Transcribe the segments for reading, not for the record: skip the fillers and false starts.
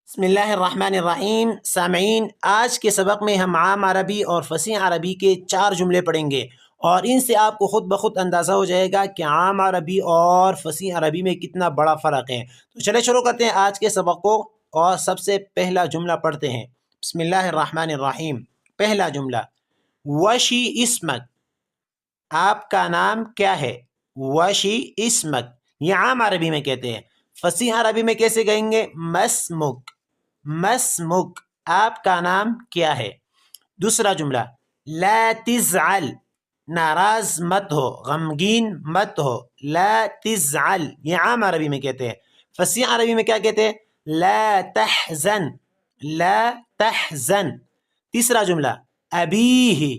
بسم اللہ الرحمن الرحیم سامعین، آج کے سبق میں ہم عام عربی اور فصیح عربی کے 4 جملے پڑھیں گے اور ان سے آپ کو خود بخود اندازہ ہو جائے گا کہ عام عربی اور فصیح عربی میں کتنا بڑا فرق ہے۔ تو چلے شروع کرتے ہیں آج کے سبق کو اور سب سے پہلا جملہ پڑھتے ہیں۔ بسم اللہ الرحمن الرحیم۔ پہلا جملہ، وشی اسمک، آپ کا نام کیا ہے؟ وشی اسمک، یہ عام عربی میں کہتے ہیں۔ فصیح عربی میں کیسے کہیں گے؟ مسمک، مسمک، آپ کا نام کیا ہے؟ دوسرا جملہ، لا تزعل، ناراض مت ہو، غمگین مت ہو، لا تزعل، یہ عام عربی میں کہتے ہیں۔ فصیح عربی میں کیا کہتے ہیں؟ لا تحزن، لا تحزن۔ تیسرا جملہ، ابیہ،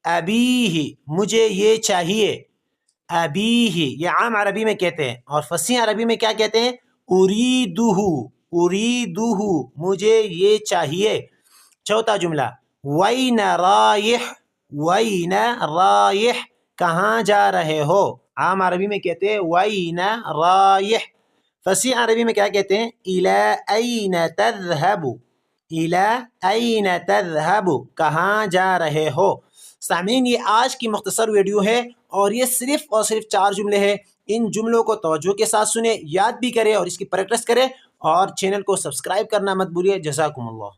ابیہ، مجھے یہ چاہیے، ابیہ، یہ عام عربی میں کہتے ہیں اور فصیح عربی میں کیا کہتے ہیں؟ اریدہ، اریدہ، مجھے یہ چاہیے۔ چوتھا جملہ، وین رایح، وین رایح، کہاں جا رہے ہو؟ عام عربی میں کہتے ہیں وین رایح۔ فصیح عربی میں کیا کہتے ہیں؟ الی این تذهب، الی این تذهب، کہاں جا رہے ہو؟ سامعین، یہ آج کی مختصر ویڈیو ہے اور یہ صرف اور صرف 4 جملے ہیں۔ ان جملوں کو توجہ کے ساتھ سنیں، یاد بھی کریں اور اس کی پریکٹس کریں اور چینل کو سبسکرائب کرنا مت بھولیے۔ جزاکم اللہ۔